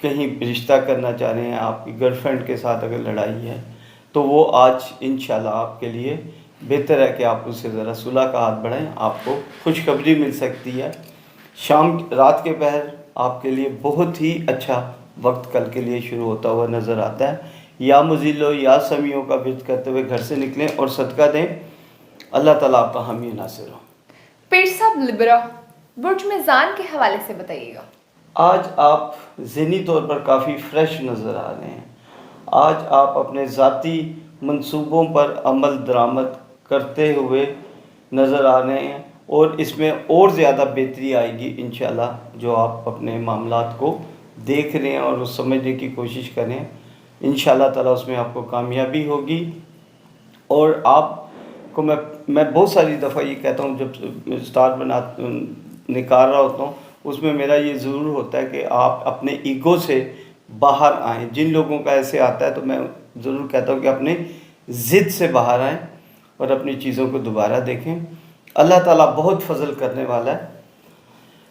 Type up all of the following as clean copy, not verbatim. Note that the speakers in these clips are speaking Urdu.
کہیں رشتہ کرنا چاہ رہے ہیں، آپ کی گرل فرینڈ کے ساتھ اگر لڑائی ہے تو وہ آج انشاءاللہ آپ کے لیے بہتر ہے کہ آپ اس سے ذرا صلح کا ہاتھ بڑھائیں، آپ کو خوشخبری مل سکتی ہے۔ رات کے پہر آپ کے لیے بہت ہی اچھا وقت کل کے لیے شروع ہوتا ہوا نظر آتا ہے۔ یا مزلو یا سمیوں کا ورد کرتے ہوئے گھر سے نکلیں اور صدقہ دیں، اللہ تعالیٰ آپ کا حامی و ناصر ہو۔ پیر صاحب لبرا برج میزان کے حوالے سے بتائیے گا۔ آج آپ ذہنی طور پر کافی فریش نظر آ رہے ہیں۔ آج آپ اپنے ذاتی منصوبوں پر عمل درآمد کرتے ہوئے نظر آ رہے ہیں، اور اس میں اور زیادہ بہتری آئے گی انشاءاللہ۔ جو آپ اپنے معاملات کو دیکھ رہے ہیں اور اس سمجھنے کی کوشش کریں، انشاءاللہ تعالیٰ اس میں آپ کو کامیابی ہوگی۔ اور آپ کو میں بہت ساری دفعہ یہ کہتا ہوں، جب اسٹار نکال رہا ہوتا ہوں، اس میں میرا یہ ضرور ہوتا ہے کہ آپ اپنے ایگو سے باہر آئیں۔ جن لوگوں کا ایسے آتا ہے تو میں ضرور کہتا ہوں کہ اپنے ضد سے باہر آئیں اور اپنی چیزوں کو دوبارہ دیکھیں۔ اللہ تعالیٰ بہت فضل کرنے والا ہے۔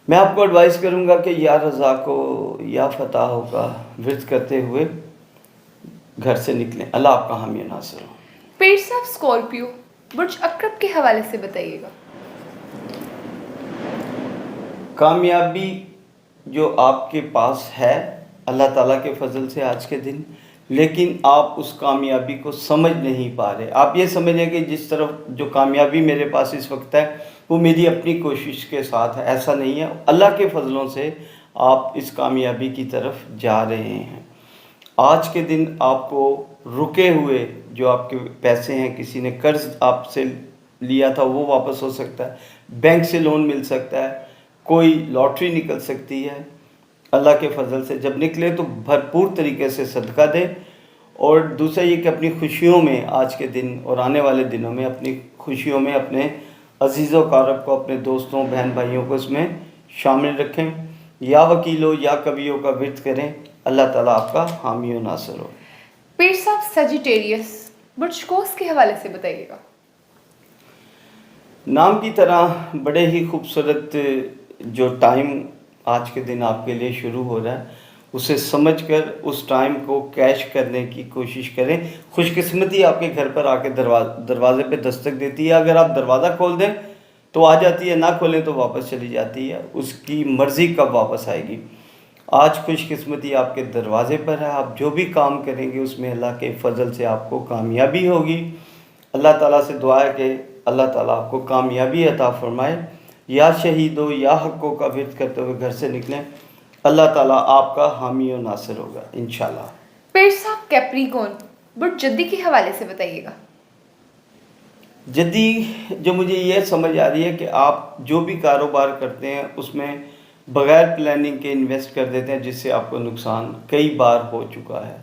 میں آپ کو ایڈوائز کروں گا کہ یا رضا کو یا فتح کا ورد کرتے ہوئے گھر سے نکلیں۔ اللہ آپ کا حامی و ناصر ہو۔ پیر صاحب اسکارپیو برج اکرب کے حوالے سے بتائیے گا۔ کامیابی جو آپ کے پاس ہے اللہ تعالیٰ کے فضل سے آج کے دن، لیکن آپ اس کامیابی کو سمجھ نہیں پا رہے۔ آپ یہ سمجھیں کہ جس طرف جو کامیابی میرے پاس اس وقت ہے وہ میری اپنی کوشش کے ساتھ ہے، ایسا نہیں ہے۔ اللہ کے فضلوں سے آپ اس کامیابی کی طرف جا رہے ہیں۔ آج کے دن آپ کو رکے ہوئے جو آپ کے پیسے ہیں، کسی نے قرض آپ سے لیا تھا وہ واپس ہو سکتا ہے، بینک سے لون مل سکتا ہے، کوئی لاٹری نکل سکتی ہے۔ اللہ کے فضل سے جب نکلے تو بھرپور طریقے سے صدقہ دے، اور دوسرا یہ کہ اپنی خوشیوں میں آج کے دن اور آنے والے دنوں میں اپنی خوشیوں میں اپنے عزیز و اقارب کو، اپنے دوستوں بہن بھائیوں کو اس میں شامل رکھیں۔ یا وکیلوں یا کبیوں کا ورد کریں، اللہ تعالیٰ آپ کا حامی و ناصر ہو۔ پیر صاحب سیجیٹیریس برج قوس کے حوالے سے بتائیے گا۔ نام کی طرح بڑے ہی خوبصورت جو ٹائم آج کے دن آپ کے لیے شروع ہو رہا ہے، اسے سمجھ کر اس ٹائم کو کیش کرنے کی کوشش کریں۔ خوش قسمتی آپ کے گھر پر آ کے دروازے پہ دستک دیتی ہے۔ اگر آپ دروازہ کھول دیں تو آ جاتی ہے، نہ کھولیں تو واپس چلی جاتی ہے۔ اس کی مرضی کب واپس آئے گی۔ آج خوش قسمتی آپ کے دروازے پر ہے۔ آپ جو بھی کام کریں گے اس میں اللہ کے فضل سے آپ کو کامیابی ہوگی۔ اللہ تعالیٰ سے دعا ہے کہ اللہ تعالیٰ آپ کو کامیابی عطا فرمائے۔ یا شہیدوں یا حقوں کا ورد کرتے ہوئے گھر سے نکلیں، اللہ تعالیٰ آپ کا حامی و ناصر ہوگا انشاءاللہ۔ پیر صاحب کیپریکون برج جدی کے حوالے سے بتائیے گا۔ جدی جو مجھے یہ سمجھ آ رہی ہے کہ آپ جو بھی کاروبار کرتے ہیں اس میں بغیر پلاننگ کے انویسٹ کر دیتے ہیں، جس سے آپ کو نقصان کئی بار ہو چکا ہے۔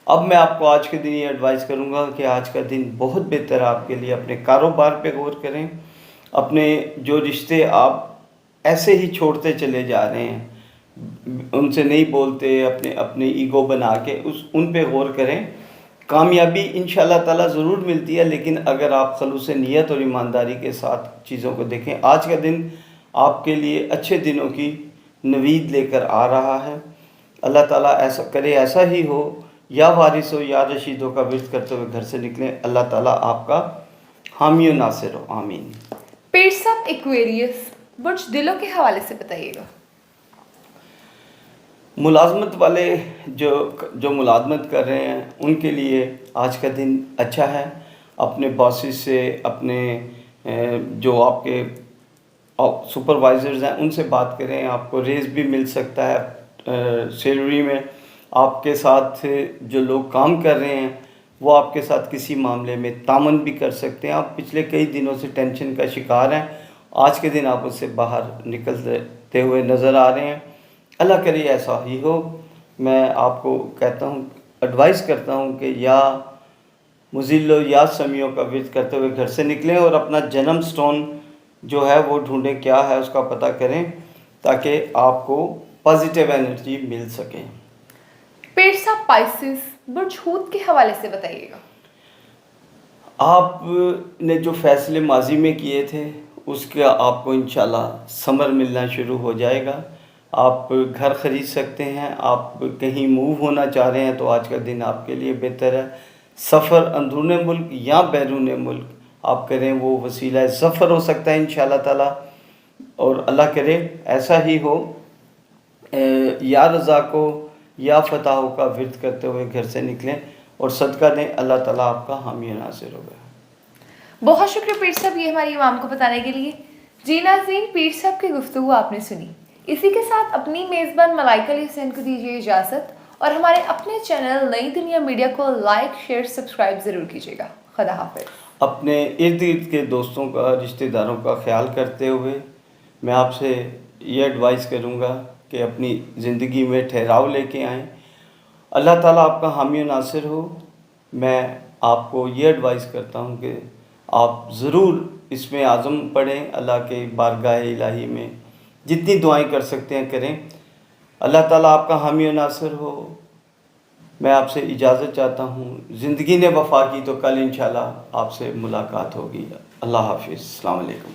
اب میں آپ کو آج کے دن یہ ایڈوائز کروں گا کہ آج کا دن بہت بہتر ہے آپ کے لیے۔ اپنے کاروبار پہ غور کریں، اپنے جو رشتے آپ ایسے ہی چھوڑتے چلے جا رہے ہیں، ان سے نہیں بولتے، اپنے ایگو بنا کے ان پہ غور کریں۔ کامیابی انشاءاللہ تعالیٰ ضرور ملتی ہے، لیکن اگر آپ خلوص نیت اور ایمانداری کے ساتھ چیزوں کو دیکھیں، آج کا دن آپ کے لیے اچھے دنوں کی نوید لے کر آ رہا ہے۔ اللہ تعالیٰ ایسا کرے، ایسا ہی ہو۔ یا وارث ہو یا رشیدوں کا ورد کرتے ہوئے گھر سے نکلیں، اللہ تعالیٰ آپ کا حامی و ناصر ہو، آمین۔ پیر صاحب ایکویریس برج دلوں کے حوالے سے بتائیے گا۔ ملازمت والے جو ملازمت کر رہے ہیں ان کے لیے آج کا دن اچھا ہے۔ اپنے باسز سے، اپنے جو آپ کے سپروائزرز ہیں ان سے بات کریں، آپ کو ریز بھی مل سکتا ہے سیلری میں۔ آپ کے ساتھ جو لوگ کام کر رہے ہیں وہ آپ کے ساتھ کسی معاملے میں تعاون بھی کر سکتے ہیں۔ آپ پچھلے کئی دنوں سے ٹینشن کا شکار ہیں، آج کے دن آپ اس سے باہر نکلتے ہوئے نظر آ رہے ہیں۔ اللہ کرے ایسا ہی ہو۔ میں آپ کو کہتا ہوں، ایڈوائز کرتا ہوں کہ یا مزلو یا سمیوں کا ورد کرتے ہوئے گھر سے نکلیں اور اپنا جنم سٹون جو ہے وہ ڈھونڈیں، کیا ہے اس کا پتہ کریں، تاکہ آپ کو پازیٹیو انرجی مل سکے۔ پیر صاحب پائسس برج حوت کے حوالے سے بتائیے گا۔ آپ نے جو فیصلے ماضی میں کیے تھے اس کا آپ کو انشاءاللہ ثمر ملنا شروع ہو جائے گا۔ آپ گھر خرید سکتے ہیں، آپ کہیں موو ہونا چاہ رہے ہیں تو آج کا دن آپ کے لیے بہتر ہے۔ سفر اندرون ملک یا بیرون ملک آپ کریں، وہ وسیلہ ظفر ہو سکتا ہے انشاءاللہ تعالی، اور اللہ کرے ایسا ہی ہو۔ یا رضا کو یا فتحوں کا ورد کرتے ہوئے گھر سے نکلیں اور صدقہ دیں، اللہ تعالیٰ آپ کا حامی و ناصر ہوگا۔ بہت شکریہ پیر صاحب یہ ہماری عوام کو بتانے کے لیے۔ جی ناظرین، پیر صاحب کی گفتگو آپ نے سنی، اسی کے ساتھ اپنی میزبان ملائکہ علی حسین کو دیجیے اجازت، اور ہمارے اپنے چینل نئی دنیا میڈیا کو لائک، شیئر، سبسکرائب ضرور کیجیے گا۔ خدا حافظ۔ اپنے ارد گرد کے دوستوں کا، رشتہ داروں کا خیال کرتے ہوئے میں آپ سے یہ ایڈوائز کروں گا کہ اپنی زندگی میں ٹھہراؤ لے کے آئیں، اللہ تعالیٰ آپ کا حامی و ناصر ہو۔ میں آپ کو یہ ایڈوائز کرتا ہوں کہ آپ ضرور اس میں اعظم پڑھیں، اللہ کے بارگاہ الہی میں جتنی دعائیں کر سکتے ہیں کریں، اللہ تعالیٰ آپ کا حامی و ناصر ہو۔ میں آپ سے اجازت چاہتا ہوں، زندگی نے وفا کی تو کل انشاءاللہ آپ سے ملاقات ہوگی۔ اللہ حافظ، السلام علیکم۔